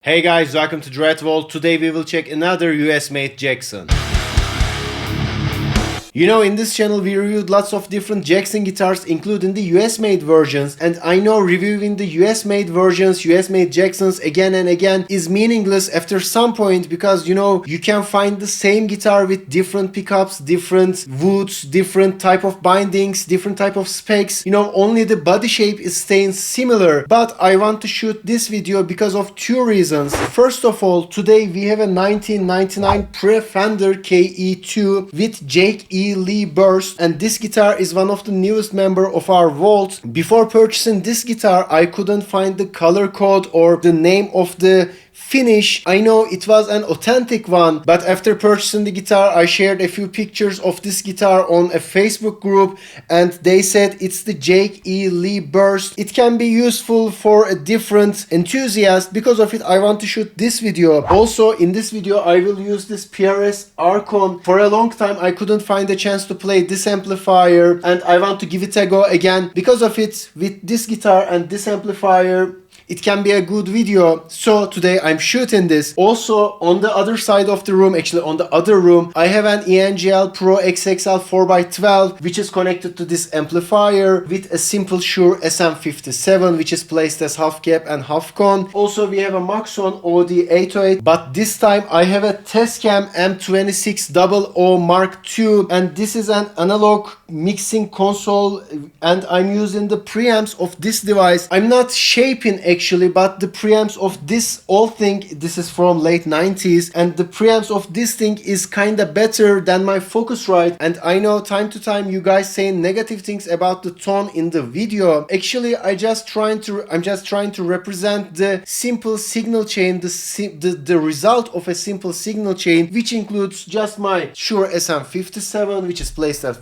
Hey guys, welcome to Dreadwall. Today we will check another US made Jackson. You know, in this channel we reviewed lots of different Jackson guitars, including the US made versions, and I know reviewing the US made versions, US made Jacksons again and again is meaningless after some point, because you know, you can find the same guitar with different pickups, different woods, different type of bindings, different type of specs. You know, only the body shape is staying similar. But I want to shoot this video because of two reasons. First of all, today we have a 1999 Pre-Fender KE2 with Jake E. Lee burst, and this guitar is one of the newest member of our vault. Before purchasing this guitar, I couldn't find the color code or the name of the finish. I know it was an authentic one, but after purchasing the guitar, I shared a few pictures of this guitar on a Facebook group, and they said it's the Jake E. Lee burst. It can be useful for a different enthusiast. Because of it, I want to shoot this video. Also, in this video, I will use this PRS Archon. For a long time, I couldn't find a chance to play this amplifier, and I want to give it a go again. Because of it, with this guitar and this amplifier, it can be a good video. So today I'm shooting this. Also, on the other side of the room, actually on the other room, I have an ENGL Pro XXL 4x12 which is connected to this amplifier with a simple Shure SM57 which is placed as half cap and half con. Also, we have a Maxon OD808, but this time I have a Tascam M2600 Mark II, and this is an analog mixing console, and I'm using the preamps of this device. I'm not shaping actually, but the preamps of this old thing, this is from late 90s, and the preamps of this thing is kinda better than my Focusrite. And I know time to time you guys saying negative things about the tone in the video. Actually, I'm just trying to represent the simple signal chain, the result of a simple signal chain, which includes just my Shure SM57, which is placed at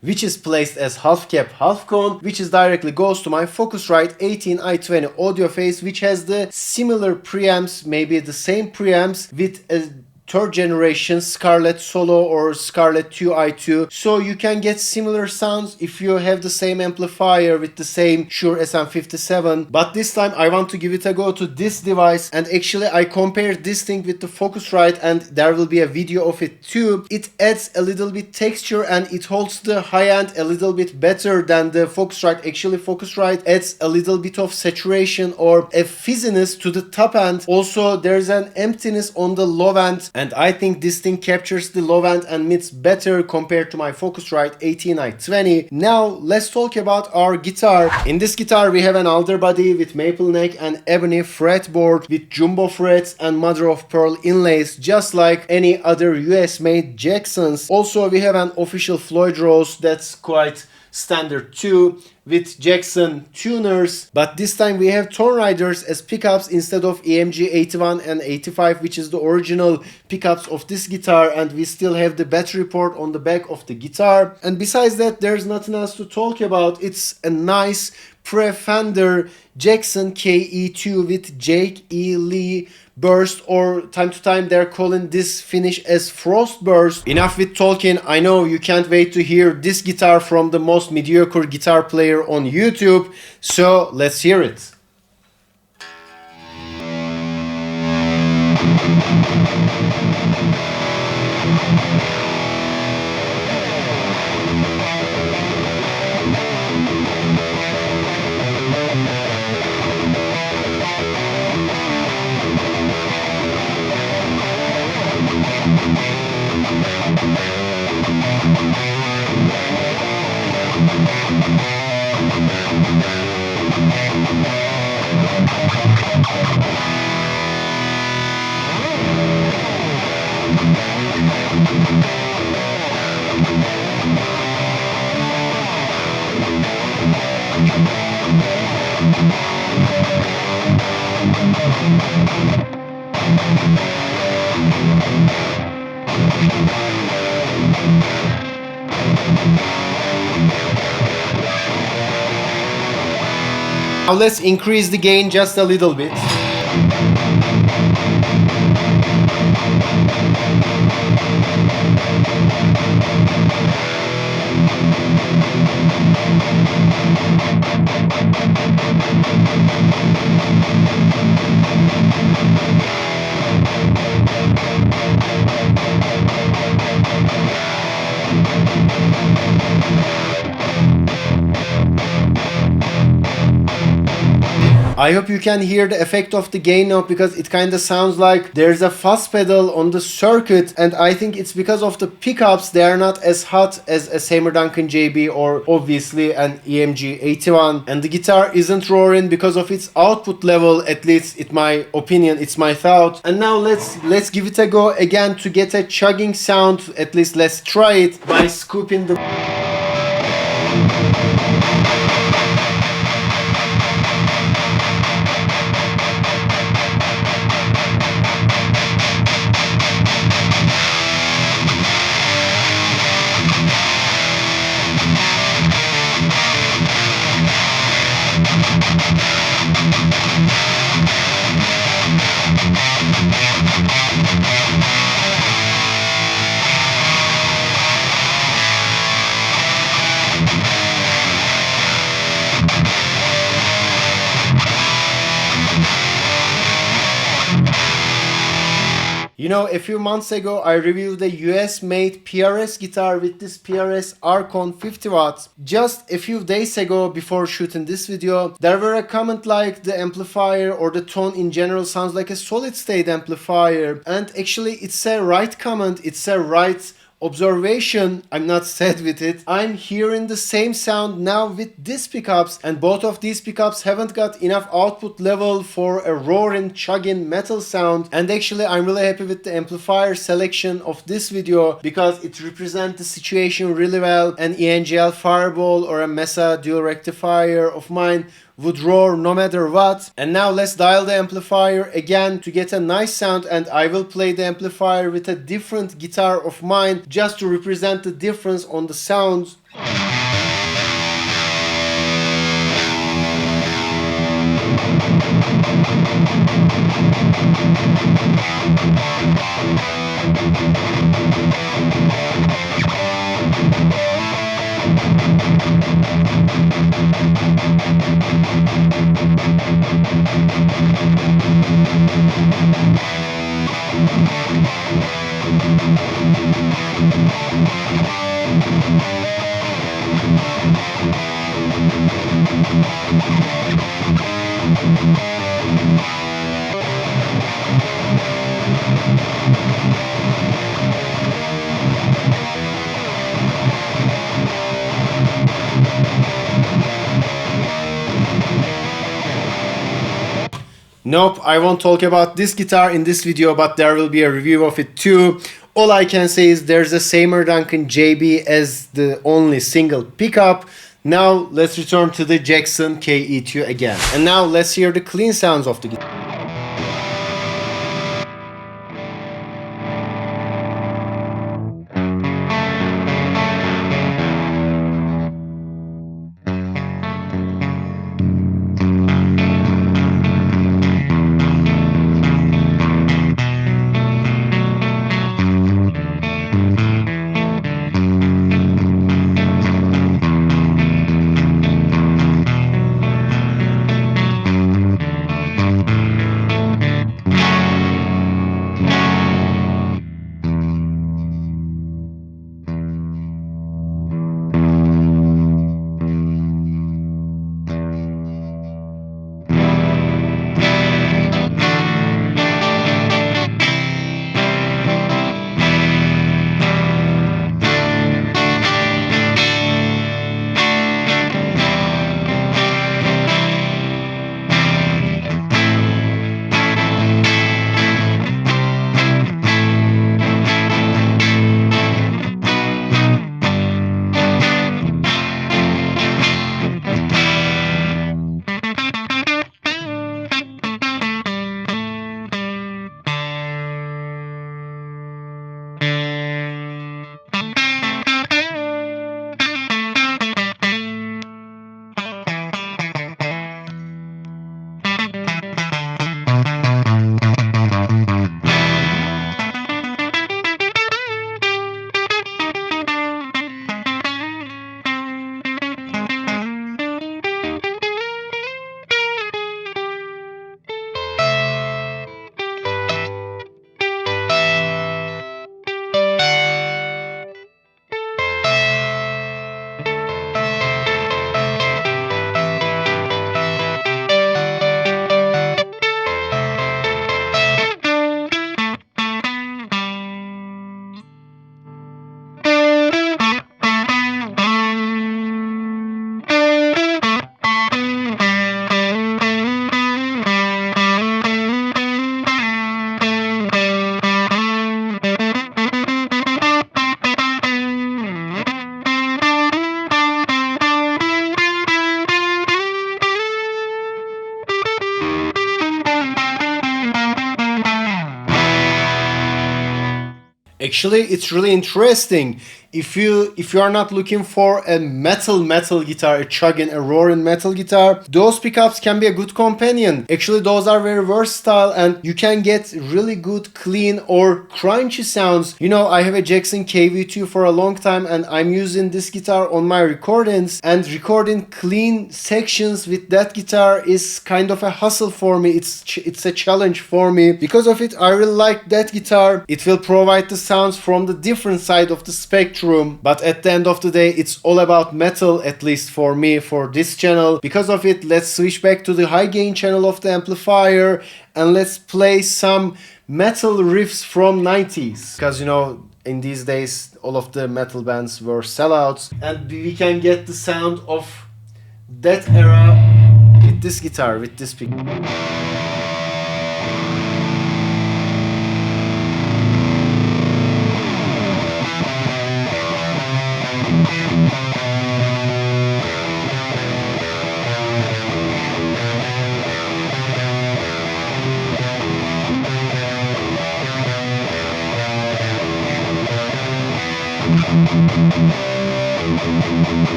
which is placed as half cap half cone, which is directly goes to my Focusrite 18i20 audio face, which has the similar preamps, maybe the same preamps with a third generation Scarlett Solo or Scarlett 2i2, so you can get similar sounds if you have the same amplifier with the same Shure SM57. But this time I want to give it a go to this device, and actually I compared this thing with the Focusrite, and there will be a video of it too. It adds a little bit texture and it holds the high end a little bit better than the Focusrite. Actually, Focusrite adds a little bit of saturation or a fizziness to the top end. Also, there's an emptiness on the low end, and I think this thing captures the low end and mids better compared to my Focusrite 18i20. Now let's talk about our guitar. In this guitar we have an alder body with maple neck and ebony fretboard with jumbo frets and mother of pearl inlays, just like any other US made Jacksons. Also, we have an official Floyd Rose that's quite standard too, with Jackson tuners, but this time we have Toneriders as pickups instead of EMG 81 and 85, which is the original pickups of this guitar, and we still have the battery port on the back of the guitar. And besides that, there's nothing else to talk about. It's a nice Pre-Fender Jackson KE2 with Jake E. Lee burst, or time to time they're calling this finish as frost burst. Enough with talking. I know you can't wait to hear this guitar from the most mediocre guitar player on YouTube, so let's hear it. Now let's increase the gain just a little bit. I hope you can hear the effect of the gain knob, because it kind of sounds like there's a fuzz pedal on the circuit, and I think it's because of the pickups. They are not as hot as a Seymour Duncan JB or obviously an EMG 81, and the guitar isn't roaring because of its output level, at least in my opinion, it's my thought. And now let's give it a go again to get a chugging sound. At least let's try it by scooping the You know, a few months ago, I reviewed a US-made PRS guitar with this PRS Archon 50 watts. Just a few days ago, before shooting this video, there were a comment like the amplifier or the tone in general sounds like a solid-state amplifier. And actually, it's a right comment, it's a right observation. I'm not sad with it. I'm hearing the same sound now with these pickups, and both of these pickups haven't got enough output level for a roaring, chugging metal sound. And actually I'm really happy with the amplifier selection of this video, because it represents the situation really well. An ENGL Fireball or a Mesa dual rectifier of mine would roar no matter what. And now let's dial the amplifier again to get a nice sound, and I will play the amplifier with a different guitar of mine just to represent the difference on the sounds. Nope, I won't talk about this guitar in this video, but there will be a review of it too. All I can say is there's a Seymour Duncan JB as the only single pickup. Now let's return to the Jackson KE2 again. And now let's hear the clean sounds of the guitar. Actually, it's really interesting. If you are not looking for a metal guitar, a chugging, a roaring metal guitar, those pickups can be a good companion. Actually, those are very versatile and you can get really good clean or crunchy sounds. You know, I have a Jackson KE2 for a long time and I'm using this guitar on my recordings, and recording clean sections with that guitar is kind of a hustle for me. It's a challenge for me. Because of it, I really like that guitar. It will provide the sounds from the different side of the spectrum. But at the end of the day, it's all about metal, at least for me, for this channel. Because of it, let's switch back to the high gain channel of the amplifier and let's play some metal riffs from 90s. Because, you know, in these days, all of the metal bands were sellouts, and we can get the sound of that era with this guitar, with this pick.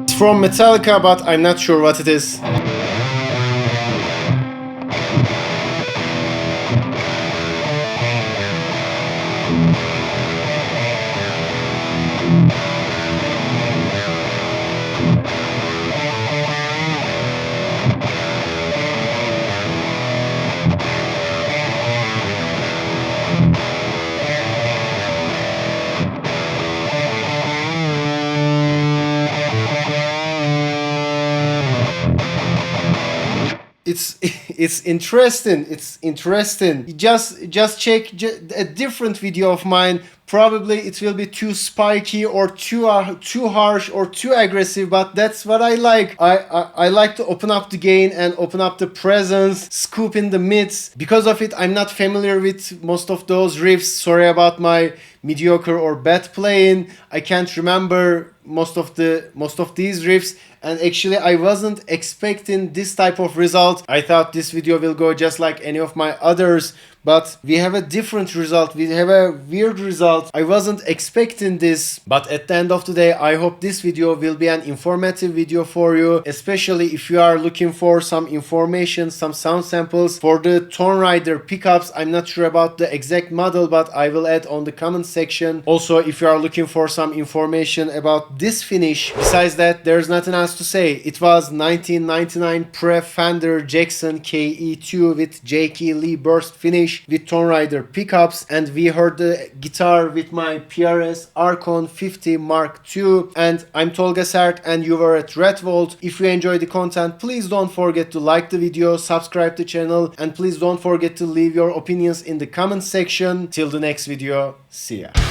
It's from Metallica, but I'm not sure what it is. It's interesting. It's interesting. Just check a different video of mine. Probably it will be too spiky or too harsh or too aggressive, but that's what I like. I like to open up the gain and open up the presence, scoop in the mids. Because of it, I'm not familiar with most of those riffs. Sorry about my mediocre or bad playing. I can't remember most of these riffs, and actually I wasn't expecting this type of result. I thought this video will go just like any of my others, but we have a different result. We have a weird result. I wasn't expecting this, but at the end of the day, I hope this video will be an informative video for you, especially if you are looking for some information, some sound samples for the Tonerider pickups. I'm not sure about the exact model, but I will add on the comment section. Also, if you are looking for some information about this finish, besides that, there's nothing else to say. It was 1999 Pre-Fender Jackson KE2 with J.K. Lee burst finish with Tonerider pickups, and we heard the guitar with my PRS Archon 50 Mark II. And I'm Tolga SERT and you were at Red Volt. If you enjoyed the content, please don't forget to like the video, subscribe to the channel, and please don't forget to leave your opinions in the comment section. Till the next video, see ya.